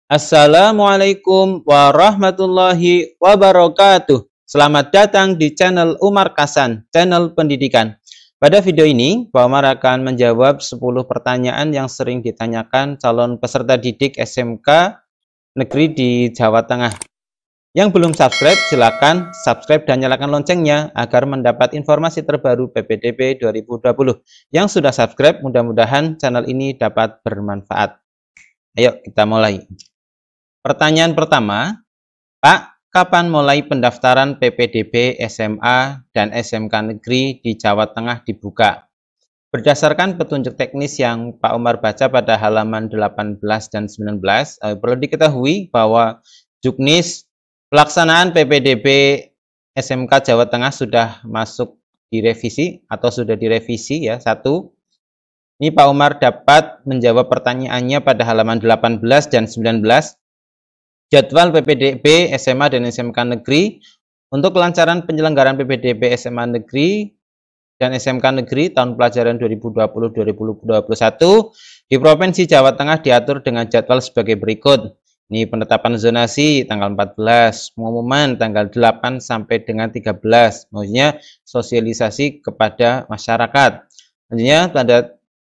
Assalamualaikum warahmatullahi wabarakatuh. Selamat datang di channel Umar Kasan, channel pendidikan. Pada video ini, Pak Umar akan menjawab 10 pertanyaan yang sering ditanyakan calon peserta didik SMK negeri di Jawa Tengah. Yang belum subscribe, silakan subscribe dan nyalakan loncengnya agar mendapat informasi terbaru PPDB 2020. Yang sudah subscribe, mudah-mudahan channel ini dapat bermanfaat. Ayo kita mulai. Pertanyaan pertama, Pak, kapan mulai pendaftaran PPDB SMA dan SMK negeri di Jawa Tengah dibuka? Berdasarkan petunjuk teknis yang Pak Umar baca pada halaman 18 dan 19, perlu diketahui bahwa juknis pelaksanaan PPDB SMK Jawa Tengah sudah masuk direvisi atau sudah direvisi ya. Satu, ini Pak Umar dapat menjawab pertanyaannya pada halaman 18 dan 19. Jadwal PPDB SMA dan SMK negeri untuk kelancaran penyelenggaraan PPDB SMA negeri dan SMK negeri tahun pelajaran 2020-2021 di Provinsi Jawa Tengah diatur dengan jadwal sebagai berikut. Ini penetapan zonasi tanggal 14, pengumuman tanggal 8 sampai dengan 13, maksudnya sosialisasi kepada masyarakat. Selanjutnya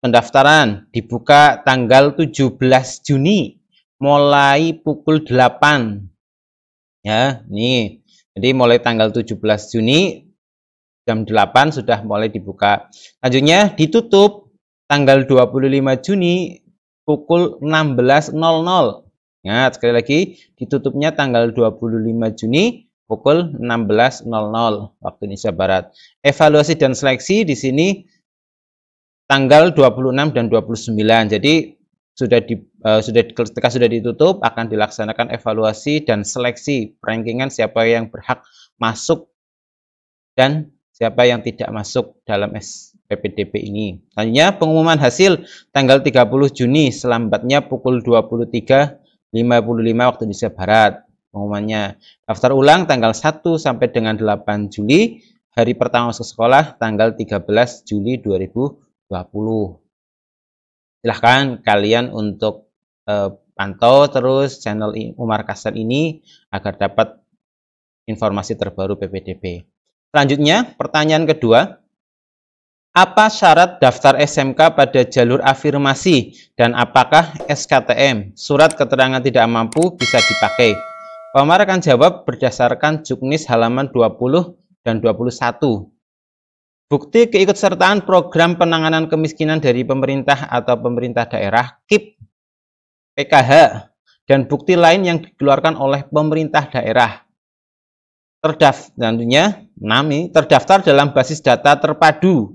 pendaftaran dibuka tanggal 17 Juni mulai pukul 8. Ya, nih. Jadi mulai tanggal 17 Juni jam 8 sudah mulai dibuka. Selanjutnya ditutup tanggal 25 Juni pukul 16.00. Nah, sekali lagi ditutupnya tanggal 25 Juni pukul 16.00 waktu Indonesia Barat. Evaluasi dan seleksi di sini tanggal 26 dan 29. Jadi ketika sudah ditutup akan dilaksanakan evaluasi dan seleksi rankingan siapa yang berhak masuk dan siapa yang tidak masuk dalam PPDB ini. Selanjutnya pengumuman hasil tanggal 30 Juni selambatnya pukul 23.55 waktu Indonesia Barat. Pengumumannya daftar ulang tanggal 1 sampai dengan 8 Juli, hari pertama masuk sekolah tanggal 13 Juli 2020. Silahkan kalian untuk pantau terus channel Umar Kasan ini agar dapat informasi terbaru PPDB. Selanjutnya, pertanyaan kedua. Apa syarat daftar SMK pada jalur afirmasi dan apakah SKTM, surat keterangan tidak mampu, bisa dipakai? Pak Umar akan jawab berdasarkan juknis halaman 20 dan 21. Bukti keikutsertaan program penanganan kemiskinan dari pemerintah atau pemerintah daerah, KIP, PKH, dan bukti lain yang dikeluarkan oleh pemerintah daerah. Terdaftar dalam basis data terpadu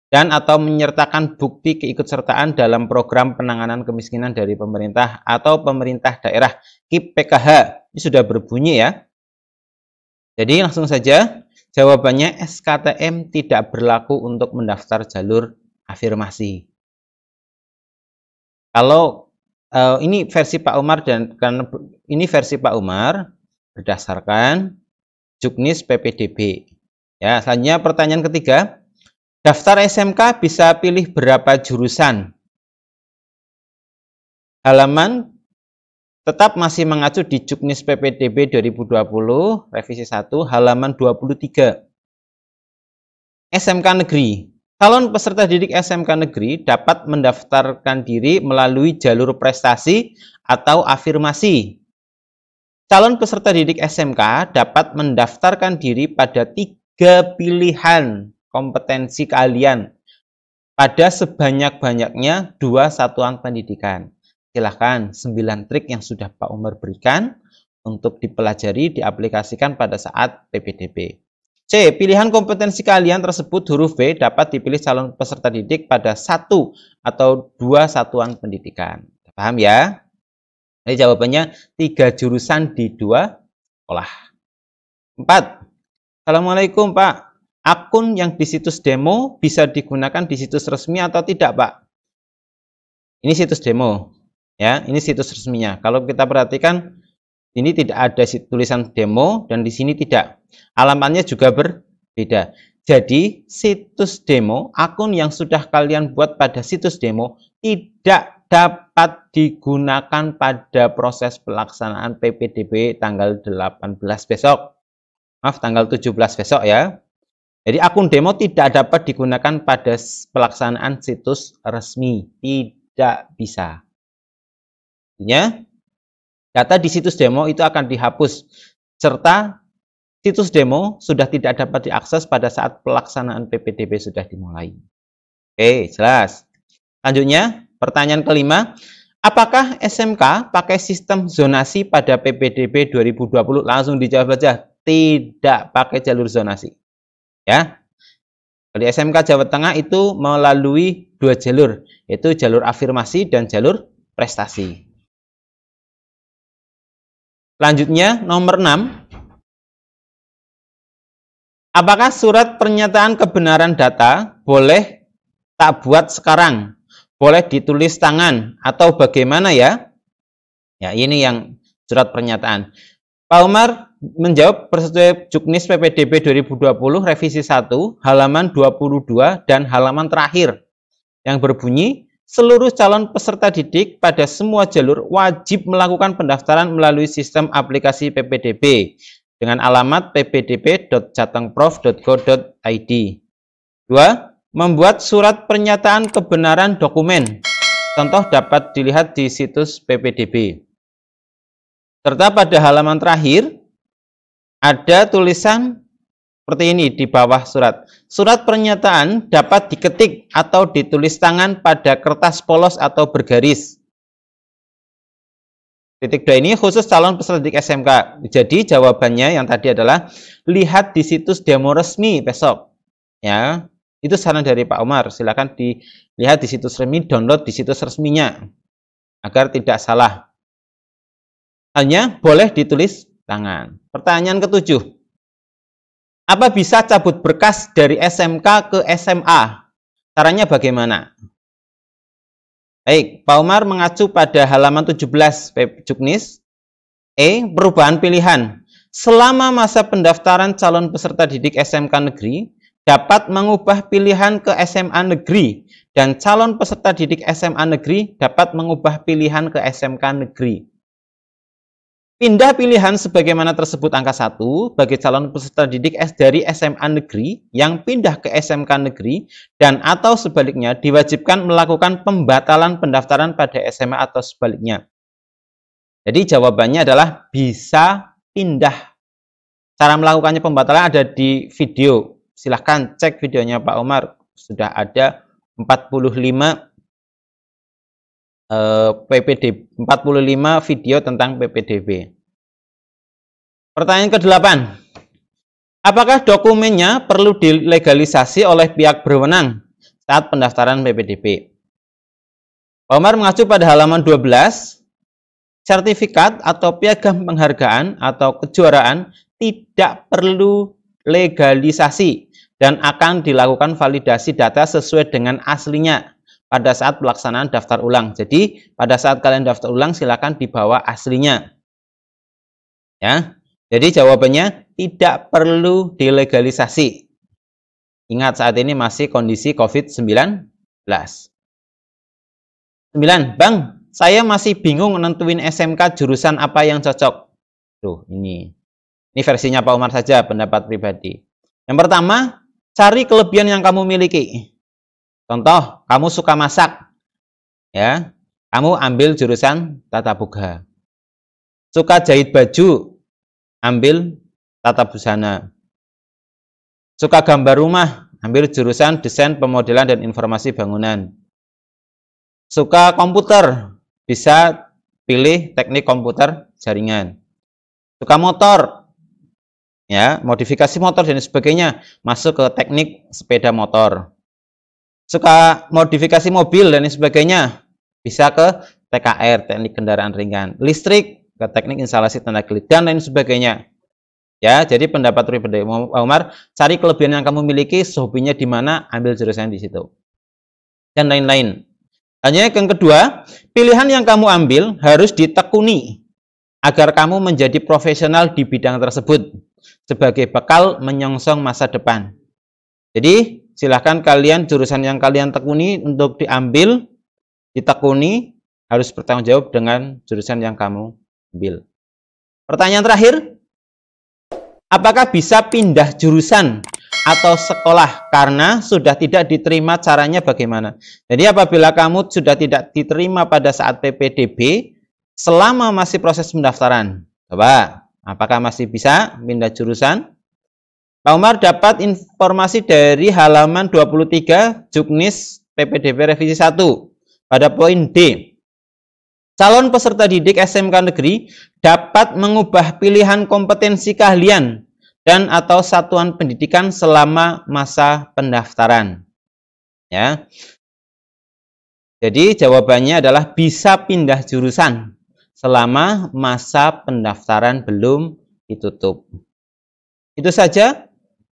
dan atau menyertakan bukti keikutsertaan dalam program penanganan kemiskinan dari pemerintah atau pemerintah daerah, KIP, PKH. Ini sudah berbunyi ya. Jadi langsung saja. Jawabannya SKTM tidak berlaku untuk mendaftar jalur afirmasi. Kalau ini versi Pak Umar dan karena ini versi Pak Umar berdasarkan juknis PPDB. Ya, selanjutnya pertanyaan ketiga, daftar SMK bisa pilih berapa jurusan? Halaman tetap masih mengacu di juknis PPDB 2020, revisi 1, halaman 23. SMK negeri. Calon peserta didik SMK negeri dapat mendaftarkan diri melalui jalur prestasi atau afirmasi. Calon peserta didik SMK dapat mendaftarkan diri pada 3 pilihan kompetensi keahlian pada sebanyak-banyaknya 2 satuan pendidikan. Silahkan 9 trik yang sudah Pak Umar berikan untuk dipelajari, diaplikasikan pada saat PPDB. C. Pilihan kompetensi keahlian tersebut huruf B dapat dipilih calon peserta didik pada 1 atau 2 satuan pendidikan. Paham ya? Jadi jawabannya 3 jurusan di 2 sekolah. 4. Assalamualaikum Pak. Akun yang di situs demo bisa digunakan di situs resmi atau tidak Pak? Ini situs demo. Ya, ini situs resminya. Kalau kita perhatikan, ini tidak ada tulisan demo dan di sini tidak. Alamatnya juga berbeda. Jadi, situs demo, akun yang sudah kalian buat pada situs demo tidak dapat digunakan pada proses pelaksanaan PPDB tanggal 18 besok. Maaf, tanggal 17 besok ya. Jadi akun demo tidak dapat digunakan pada pelaksanaan situs resmi. Tidak bisa. Artinya, data di situs demo itu akan dihapus. Serta situs demo sudah tidak dapat diakses pada saat pelaksanaan PPDB sudah dimulai. Oke, jelas. Selanjutnya, pertanyaan kelima. Apakah SMK pakai sistem zonasi pada PPDB 2020? Langsung dijawab saja. Tidak pakai jalur zonasi. Ya. Di SMK Jawa Tengah itu melalui dua jalur, yaitu jalur afirmasi dan jalur prestasi. Selanjutnya, nomor 6. Apakah surat pernyataan kebenaran data boleh tak buat sekarang? Boleh ditulis tangan atau bagaimana ya? Ya, ini yang surat pernyataan. Pak Umar menjawab persetujuan Juknis PPDB 2020 revisi 1 halaman 22 dan halaman terakhir yang berbunyi seluruh calon peserta didik pada semua jalur wajib melakukan pendaftaran melalui sistem aplikasi PPDB dengan alamat ppdb.jatengprof.go.id. 2. Membuat surat pernyataan kebenaran dokumen. Contoh dapat dilihat di situs PPDB. Serta pada halaman terakhir ada tulisan seperti ini di bawah surat. Surat pernyataan dapat diketik atau ditulis tangan pada kertas polos atau bergaris. Titik 2 ini khusus calon peserta didik SMK. Jadi jawabannya yang tadi adalah lihat di situs demo resmi besok. Ya, itu saran dari Pak Umar. Silakan dilihat di situs resmi, download di situs resminya agar tidak salah. Hanya boleh ditulis tangan. Pertanyaan ke-7. Apa bisa cabut berkas dari SMK ke SMA? Caranya bagaimana? Baik, Pak Umar mengacu pada halaman 17 Juknis. Perubahan pilihan. Selama masa pendaftaran calon peserta didik SMK negeri, dapat mengubah pilihan ke SMA negeri. Dan calon peserta didik SMA negeri dapat mengubah pilihan ke SMK negeri. Pindah pilihan sebagaimana tersebut angka 1 bagi calon peserta didik dari SMA negeri yang pindah ke SMK negeri dan atau sebaliknya diwajibkan melakukan pembatalan pendaftaran pada SMA atau sebaliknya. Jadi jawabannya adalah bisa pindah. Cara melakukannya pembatalan ada di video. Silahkan cek videonya Pak Umar. Sudah ada 45 video tentang PPDB. Pertanyaan ke-8. Apakah dokumennya perlu dilegalisasi oleh pihak berwenang saat pendaftaran PPDB? Pak Umar mengacu pada halaman 12. Sertifikat atau piagam penghargaan atau kejuaraan tidak perlu legalisasi dan akan dilakukan validasi data sesuai dengan aslinya pada saat pelaksanaan daftar ulang. Jadi, pada saat kalian daftar ulang, silakan dibawa aslinya. Ya, jadi jawabannya tidak perlu dilegalisasi. Ingat, saat ini masih kondisi COVID-19. 9. Bang, saya masih bingung nentuin SMK jurusan apa yang cocok. Tuh, ini versinya Pak Umar saja, pendapat pribadi. Yang pertama, cari kelebihan yang kamu miliki. Contoh, kamu suka masak, ya, kamu ambil jurusan tata boga. Suka jahit baju, ambil tata busana. Suka gambar rumah, ambil jurusan desain pemodelan dan informasi bangunan. Suka komputer, bisa pilih teknik komputer jaringan. Suka motor, ya, modifikasi motor dan sebagainya, masuk ke teknik sepeda motor. Suka modifikasi mobil dan sebagainya, bisa ke TKR, teknik kendaraan ringan. Listrik, ke teknik instalasi tenaga listrik, dan lain sebagainya. Ya, jadi pendapat pribadi Pak Umar, cari kelebihan yang kamu miliki, hobinya di mana, ambil jurusan di situ. Dan lain-lain. Hanya yang kedua, pilihan yang kamu ambil harus ditekuni agar kamu menjadi profesional di bidang tersebut sebagai bekal menyongsong masa depan. Jadi, silahkan kalian jurusan yang kalian tekuni untuk diambil, ditekuni, harus bertanggung jawab dengan jurusan yang kamu ambil. Pertanyaan terakhir, apakah bisa pindah jurusan atau sekolah karena sudah tidak diterima, caranya bagaimana? Jadi apabila kamu sudah tidak diterima pada saat PPDB, selama masih proses pendaftaran, coba, apakah masih bisa pindah jurusan? Pak Umar dapat informasi dari halaman 23 Juknis PPDB Revisi 1 pada poin D. Calon peserta didik SMK negeri dapat mengubah pilihan kompetensi keahlian dan atau satuan pendidikan selama masa pendaftaran. Ya. Jadi jawabannya adalah bisa pindah jurusan selama masa pendaftaran belum ditutup. Itu saja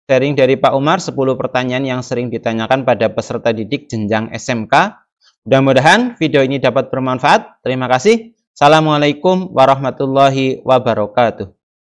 sharing dari Pak Umar 10 pertanyaan yang sering ditanyakan pada peserta didik jenjang SMK. Mudah-mudahan video ini dapat bermanfaat. Terima kasih. Assalamualaikum warahmatullahi wabarakatuh.